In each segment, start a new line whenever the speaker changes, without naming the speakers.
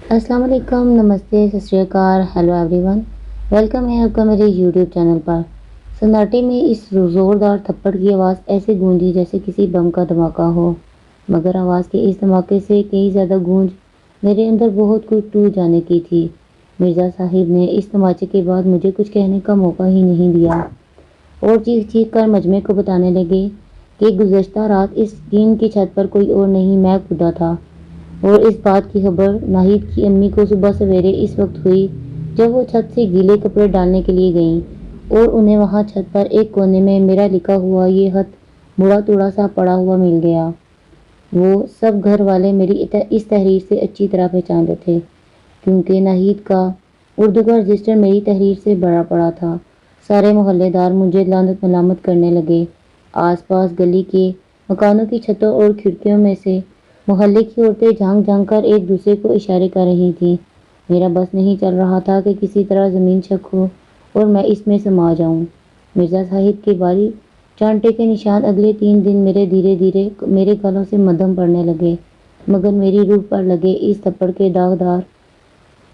السلام علیکم، نمستے، ست شری اکال، ہیلو ایوری ون۔ ویلکم ہے آپ کا میرے یوٹیوب چینل پر۔ سناٹے میں اس زوردار تھپڑ کی آواز ایسے گونجی جیسے کسی بم کا دھماکہ ہو، مگر آواز کے اس دھماکے سے کئی زیادہ گونج میرے اندر بہت کچھ ٹوٹ جانے کی تھی۔ مرزا صاحب نے اس تماچے کے بعد مجھے کچھ کہنے کا موقع ہی نہیں دیا اور چیخ چیخ کر مجمع کو بتانے لگے کہ گزشتہ رات اس ٹین کی چھت پر کوئی اور نہیں، میں خدا تھا، اور اس بات کی خبر ناہید کی امی کو صبح سویرے اس وقت ہوئی جب وہ چھت سے گیلے کپڑے ڈالنے کے لیے گئیں اور انہیں وہاں چھت پر ایک کونے میں میرا لکھا ہوا یہ خط مڑا توڑا سا پڑا ہوا مل گیا۔ وہ سب گھر والے میری اس تحریر سے اچھی طرح پہچانتے تھے کیونکہ ناہید کا اردو کا رجسٹر میری تحریر سے بھرا پڑا تھا۔ سارے محلے دار مجھے لعنت ملامت کرنے لگے۔ آس پاس گلی کے مکانوں کی چھتوں اور کھڑکیوں میں سے محلے کی عورتیں جھانک جھانک کر ایک دوسرے کو اشارے کر رہی تھیں۔ میرا بس نہیں چل رہا تھا کہ کسی طرح زمین چھک ہو اور میں اس میں سما جاؤں۔ مرزا صاحب کے باری چانٹے کے نشان اگلے 3 دن دھیرے دھیرے میرے گالوں سے مدھم پڑنے لگے، مگر میری روح پر لگے اس تھپڑ کے داغدار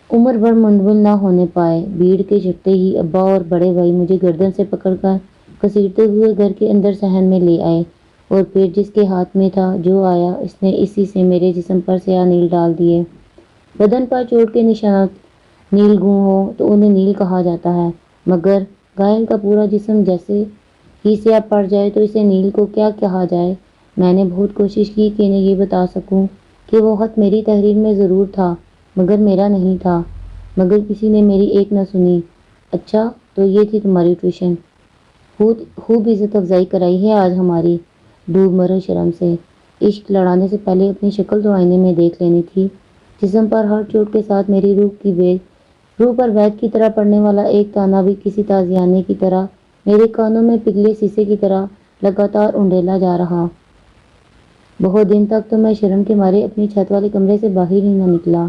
عمر بھر منڈول نہ ہونے پائے۔ بھیڑ کے چھٹتے ہی ابا اور بڑے بھائی مجھے گردن سے پکڑ کر گھسیٹتے ہوئے گھر کے اندر صحن میں لے آئے، اور پھر جس کے ہاتھ میں تھا جو آیا اس نے اسی سے میرے جسم پر سیاہ نیل ڈال دیے۔ بدن پر چوٹ کے نشانات نیل گوں ہوں تو انہیں نیل کہا جاتا ہے، مگر گھائل کا پورا جسم جیسے ہی سیاہ پڑ جائے تو اسے نیل کو کیا کہا جائے۔ میں نے بہت کوشش کی کہ انہیں یہ بتا سکوں کہ وہ خط میری تحریر میں ضرور تھا مگر میرا نہیں تھا، مگر کسی نے میری ایک نہ سنی۔ اچھا تو یہ تھی تمہاری ٹیوشن، خوب عزت افزائی کرائی ہے آج ہماری، ڈوب مرو شرم سے۔ عشق لڑانے سے پہلے اپنی شکل تو آئینے میں دیکھ لینی تھی۔ جسم پر ہر چوٹ کے ساتھ میری روح پر وید کی طرح پڑنے والا ایک تانا بھی کسی تازیانے کی طرح میرے کانوں میں پگھلے سیسے کی طرح لگاتار انڈیلا جا رہا۔ بہت دن تک تو میں شرم کے مارے اپنی چھت والے کمرے سے باہر ہی نہ نکلا۔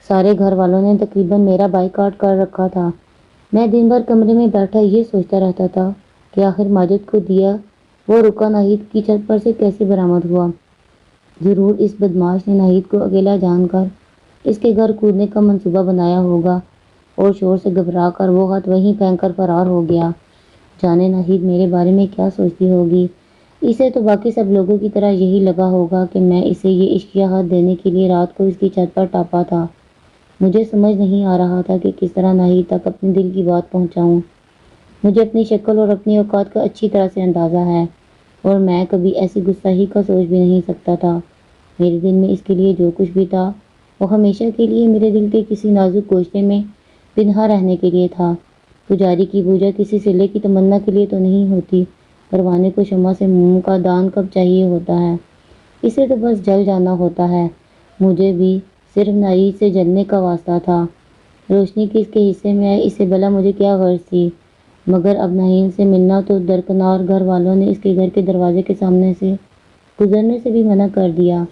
سارے گھر والوں نے تقریباً میرا بائیکاٹ کر رکھا تھا۔ میں دن بھر کمرے میں بیٹھا یہ سوچتا رہتا تھا کہ آخر ماجد کو دیا وہ رکا ناہید کی چھت پر سے کیسے برآمد ہوا۔ ضرور اس بدمعاش نے ناہید کو اکیلا جان کر اس کے گھر کودنے کا منصوبہ بنایا ہوگا، اور شور سے گھبرا کر وہ خط وہیں پھینک کر فرار ہو گیا۔ جانے ناہید میرے بارے میں کیا سوچتی ہوگی۔ اسے تو باقی سب لوگوں کی طرح یہی لگا ہوگا کہ میں اسے یہ عشقیہ خط دینے کے لیے رات کو اس کی چھت پر ٹاپا تھا۔ مجھے سمجھ نہیں آ رہا تھا کہ کس طرح ناہید تک اپنے دل کی بات پہنچاؤں۔ مجھے اپنی شکل اور اپنی اوقات کا اچھی طرح سے اندازہ ہے، اور میں کبھی ایسی گستاخی کا سوچ بھی نہیں سکتا تھا۔ میرے دل میں اس کے لیے جو کچھ بھی تھا وہ ہمیشہ کے لیے میرے دل کے کسی نازک گوشے میں پنہاں رہنے کے لیے تھا۔ پجاری کی پوجا کسی صلے کی تمنا کے لیے تو نہیں ہوتی، پروانے کو شمع سے موم کا دان کب چاہیے ہوتا ہے، اسے تو بس جل جانا ہوتا ہے۔ مجھے بھی صرف ناہید سے جلنے کا واسطہ تھا۔ روشنی کس کے حصے میں آئے اسے بھلا مجھے کیا غرض تھی، مگر اب ناہید سے ملنا تو درکنار گھر والوں نے اس کے گھر کے دروازے کے سامنے سے گزرنے سے بھی منع کر دیا۔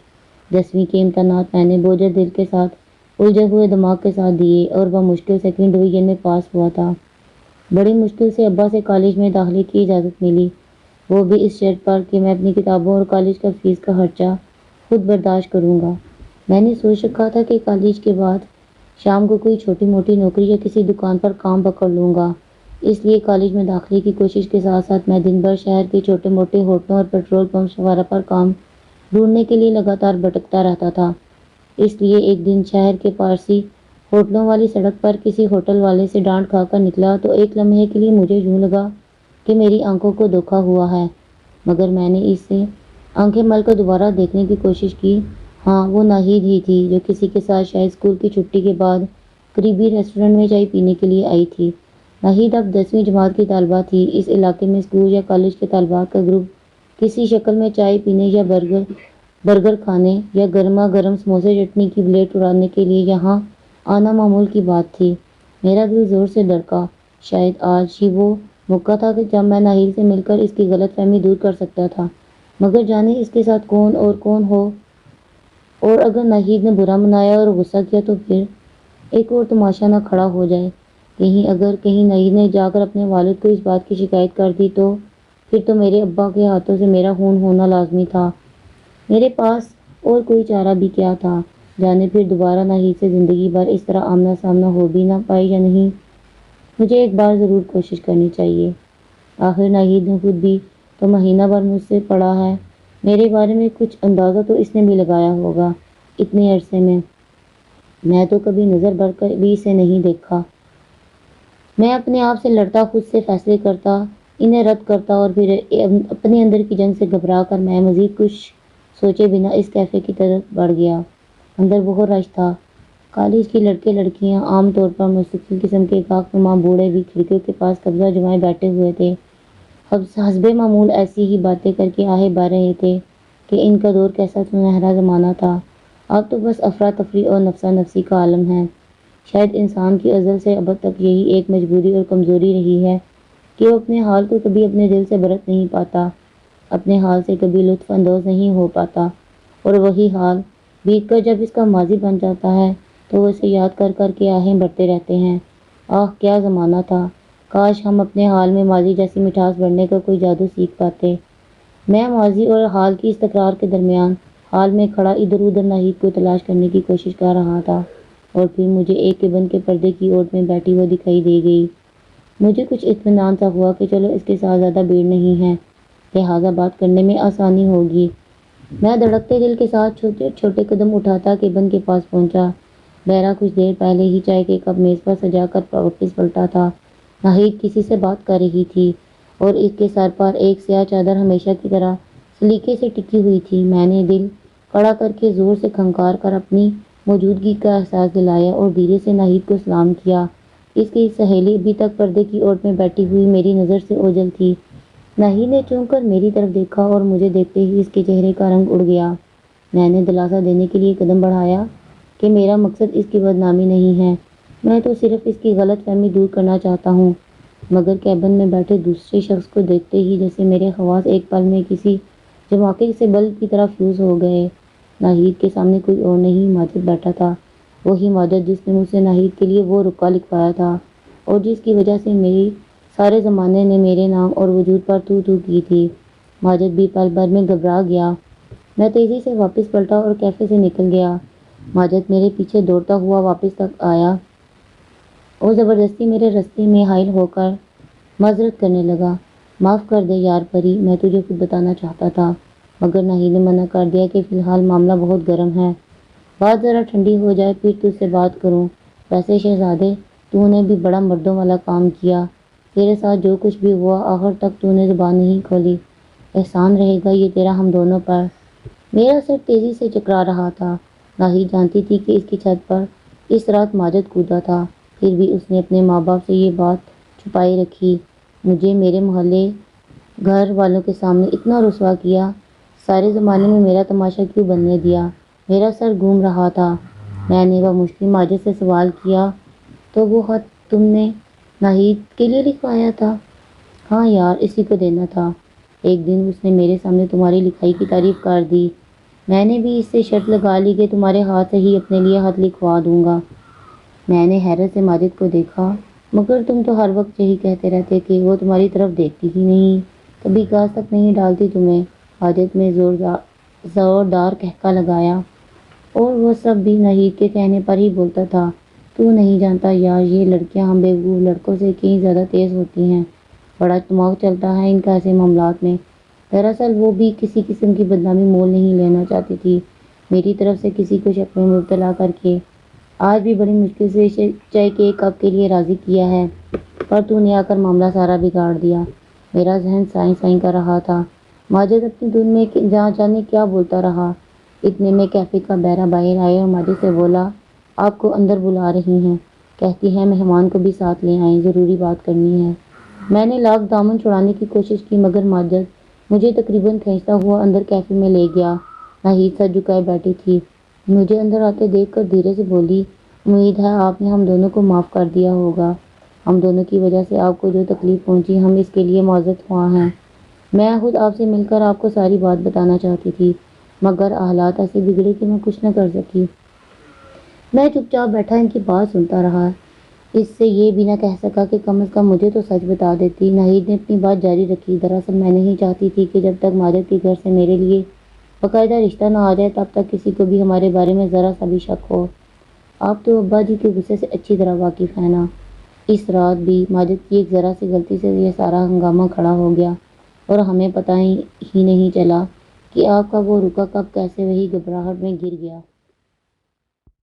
10ویں کے امتحانات میں نے بوجھل دل کے ساتھ الجھے ہوئے دماغ کے ساتھ دیے اور بمشکل سیکنڈ ڈویژن میں پاس ہوا تھا۔ بڑی مشکل سے ابا سے کالج میں داخلے کی اجازت ملی، وہ بھی اس شرط پر کہ میں اپنی کتابوں اور کالج کا فیس کا خرچہ خود برداشت کروں گا۔ میں نے سوچ رکھا تھا کہ کالج کے بعد شام کو کوئی چھوٹی موٹی نوکری یا کسی دکان پر کام پکڑ لوں گا، اس لیے کالج میں داخلے کی کوشش کے ساتھ ساتھ میں دن بھر شہر کے چھوٹے موٹے ہوٹلوں اور پیٹرول پمپس وغیرہ پر کام ڈھونڈنے کے لیے لگاتار بھٹکتا رہتا تھا۔ اس لیے ایک دن شہر کے پارسی ہوٹلوں والی سڑک پر کسی ہوٹل والے سے ڈانٹ کھا کر نکلا تو ایک لمحے کے لیے مجھے یوں لگا کہ میری آنکھوں کو دھوکا ہوا ہے، مگر میں نے اس سے آنکھیں مل کر دوبارہ دیکھنے کی کوشش کی۔ ہاں، وہ ناہید ہی تھی جو کسی کے ساتھ شاید اسکول کی چھٹی کے بعد قریبی ریسٹورنٹ میں چائے پینے کے لیے آئی تھی۔ ناہید اب 10ویں جماعت کی طالبہ تھی۔ اس علاقے میں اسکول یا کالج کے طالبات کا گروپ کسی شکل میں چائے پینے یا برگر کھانے یا گرما گرم سموسے چٹنی کی پلیٹ اڑانے کے لیے یہاں آنا معمول کی بات تھی۔ میرا دل زور سے دھڑکا۔ شاید آج ہی وہ موقع تھا کہ جب میں ناہید سے مل کر اس کی غلط فہمی دور کر سکتا تھا، مگر جانے اس کے ساتھ کون ہو، اور اگر ناہید نے برا منایا اور غصہ کیا تو پھر ایک اور تماشا نہ کھڑا ہو جائے۔ کہیں ناہید نے جا کر اپنے والد کو اس بات کی شکایت کر دی تو پھر تو میرے ابا کے ہاتھوں سے میرا خون ہونا لازمی تھا۔ میرے پاس اور کوئی چارہ بھی کیا تھا۔ جانے پھر دوبارہ ناہید سے زندگی بھر اس طرح آمنا سامنا ہو بھی نہ پائے یا نہیں۔ مجھے ایک بار ضرور کوشش کرنی چاہیے۔ آخر ناہید نے خود بھی تو مہینہ بھر مجھ سے پڑھا ہے، میرے بارے میں کچھ اندازہ تو اس نے بھی لگایا ہوگا۔ اتنے عرصے میں تو کبھی نظر بھر کر بھی اسے نہیں دیکھا۔ میں اپنے آپ سے لڑتا، خود سے فیصلے کرتا، انہیں رد کرتا اور پھر اپنے اندر کی جنگ سے گھبرا کر میں مزید کچھ سوچے بنا اس کیفے کی طرف بڑھ گیا۔ اندر بہت رش تھا۔ کالج کے لڑکے لڑکیاں، عام طور پر مستقل قسم کے کاکنما بوڑھے بھی کھڑکیوں کے پاس قبضہ جمائے بیٹھے ہوئے تھے۔ حسب معمول ایسی ہی باتیں کر کے آہے بہ رہے تھے کہ ان کا دور کیسا سنہرا زمانہ تھا، اب تو بس افراتفری اور نفسا نفسی کا عالم ہے۔ شاید انسان کی ازل سے اب تک یہی ایک مجبوری اور کمزوری رہی ہے کہ وہ اپنے حال کو کبھی اپنے دل سے برت نہیں پاتا، اپنے حال سے کبھی لطف اندوز نہیں ہو پاتا، اور وہی حال بیت کر جب اس کا ماضی بن جاتا ہے تو وہ اسے یاد کر کر کے آہیں بھرتے رہتے ہیں۔ آہ کیا زمانہ تھا، کاش ہم اپنے حال میں ماضی جیسی مٹھاس بھرنے کا کوئی جادو سیکھ پاتے۔ میں ماضی اور حال کی اس تکرار کے درمیان حال میں کھڑا ادھر ادھر ناہید کو تلاش کرنے کی کوشش کر رہا تھا، اور پھر مجھے ایک کے بند کے پردے کی اوٹ میں بیٹھی وہ دکھائی دے گئی۔ مجھے کچھ اطمینان سا ہوا کہ چلو اس کے ساتھ زیادہ بھیڑ نہیں ہے، لہٰذا بات کرنے میں آسانی ہوگی۔ میں دھڑکتے دل کے ساتھ چھوٹے چھوٹے قدم اٹھاتا کیبن کے پاس پہنچا۔ بہرا کچھ دیر پہلے ہی چائے کے کپ میز پر سجا کر واپس پلٹا تھا۔ ناہید کسی سے بات کر رہی تھی اور اس کے سر پر ایک سیاہ چادر ہمیشہ کی طرح سلیقے سے ٹکی ہوئی تھی۔ میں نے دل کڑا کر کے زور سے کھنکار کر اپنی موجودگی کا احساس دلایا اور دھیرے سے ناہید کو سلام کیا۔ اس کی سہیلی ابھی تک پردے کی اوٹ میں بیٹھی ہوئی میری نظر سے اوجھل تھی۔ ناہید نے چونک کر میری طرف دیکھا اور مجھے دیکھتے ہی اس کے چہرے کا رنگ اڑ گیا۔ میں نے دلاسا دینے کے لیے قدم بڑھایا کہ میرا مقصد اس کی بدنامی نہیں ہے، میں تو صرف اس کی غلط فہمی دور کرنا چاہتا ہوں، مگر کیبن میں بیٹھے دوسرے شخص کو دیکھتے ہی جیسے میرے حواس ایک پل میں کسی دھماکے سے بلب کی طرح فیوز ہو گئے۔ ناہید کے سامنے کوئی اور نہیں، ماجد بیٹھا تھا، وہی ماجد جس نے مجھ سے ناہید کے لیے وہ رکا لکھوایا تھا اور جس کی وجہ سے میری سارے زمانے نے میرے نام اور وجود پر تو کی تھی۔ ماجد بھی پل بھر میں گھبرا گیا۔ میں تیزی سے واپس پلٹا اور کیفے سے نکل گیا۔ ماجد میرے پیچھے دوڑتا ہوا واپس تک آیا اور زبردستی میرے راستے میں حائل ہو کر معذرت کرنے لگا۔ معاف کر دے یار پری، میں تجھے خود بتانا چاہتا تھا، مگر ناہید نے منع کر دیا کہ فی الحال معاملہ بہت گرم ہے، بات ذرا ٹھنڈی ہو جائے پھر تجھ سے بات کروں۔ ویسے شہزادے، تو نے بھی بڑا مردوں والا کام کیا، تیرے ساتھ جو کچھ بھی ہوا آخر تک تو نے زبان نہیں کھولی، احسان رہے گا یہ تیرا ہم دونوں پر۔ میرا سر تیزی سے چکرا رہا تھا۔ ناہید جانتی تھی کہ اس کی چھت پر اس رات ماجد کودا تھا، پھر بھی اس نے اپنے ماں باپ سے یہ بات چھپائی رکھی، مجھے میرے محلے گھر والوں کے سامنے اتنا رسوا کیا، سارے زمانے میں میرا تماشا کیوں بننے دیا۔ میرا سر گھوم رہا تھا۔ میں نے بمشکل ماجد سے سوال کیا، تو وہ خط تم نے ناہید کے لیے لکھوایا تھا؟ ہاں یار، اسی کو دینا تھا۔ ایک دن اس نے میرے سامنے تمہاری لکھائی کی تعریف کر دی، میں نے بھی اس سے شرط لگا لی کہ تمہارے ہاتھ سے ہی اپنے لیے خط لکھوا دوں گا۔ میں نے حیرت سے ماجد کو دیکھا، مگر تم تو ہر وقت یہی کہتے رہتے کہ وہ تمہاری طرف دیکھتی ہی نہیں، کبھی گاز تک نہیں ڈالتی تمہیں۔ ماجد میں زوردار قہقہ لگایا، اور وہ سب بھی ناہید کے کہنے پر ہی بولتا تھا۔ تو نہیں جانتا یار، یہ لڑکیاں ہم بیوقوف لڑکوں سے کہیں زیادہ تیز ہوتی ہیں، بڑا دماغ چلتا ہے ان کا ایسے معاملات میں۔ دراصل وہ بھی کسی قسم کی بدنامی مول نہیں لینا چاہتی تھی میری طرف سے کسی کو شک میں مبتلا کر کے۔ آج بھی بڑی مشکل سے چائے کے ایک کپ کے لیے راضی کیا ہے، پر تو نے آ کر معاملہ سارا بگاڑ دیا۔ میرا ذہن سائیں سائیں کر رہا تھا۔ ماجد اپنی دھن میں جہاں جانے کیا بولتا رہا۔ اتنے میں کیفے کا بہرہ باہر آیا اور ماجد سے بولا، آپ کو اندر بلا رہی ہیں، کہتی ہیں مہمان کو بھی ساتھ لے آئیں، ضروری بات کرنی ہے۔ میں نے لاکھ دامن چھڑانے کی کوشش کی، مگر ماجد مجھے تقریباً کھینچتا ہوا اندر کیفے میں لے گیا۔ ناہید سر جھکائے بیٹھی تھی، مجھے اندر آتے دیکھ کر دھیرے سے بولی، امید ہے آپ نے ہم دونوں کو معاف کر دیا ہوگا، ہم دونوں کی وجہ سے آپ کو جو تکلیف پہنچی ہم اس کے لیے معذرت خواہ ہیں۔ میں خود آپ سے مل کر آپ کو ساری بات بتانا چاہتی تھی، مگر حالات ایسے بگڑے کہ میں کچھ نہ کر سکی۔ میں چپ چاپ بیٹھا ان کی بات سنتا رہا، اس سے یہ بھی نہ کہہ سکا کہ کم از کم مجھے تو سچ بتا دیتی۔ ناہید نے اپنی بات جاری رکھی، دراصل میں نہیں چاہتی تھی کہ جب تک ماجد کے گھر سے میرے لیے باقاعدہ رشتہ نہ آ جائے تب تک کسی کو بھی ہمارے بارے میں ذرا سا بھی شک ہو۔ آپ تو ابا جی کے غصے سے اچھی طرح واقف ہیں نا۔ اس رات بھی ماجد کی ایک ذرا سی غلطی سے یہ سارا ہنگامہ کھڑا ہو گیا اور ہمیں پتہ ہی نہیں چلا کہ آپ کا وہ رکا کب کیسے وہی گھبراہٹ میں گر گیا۔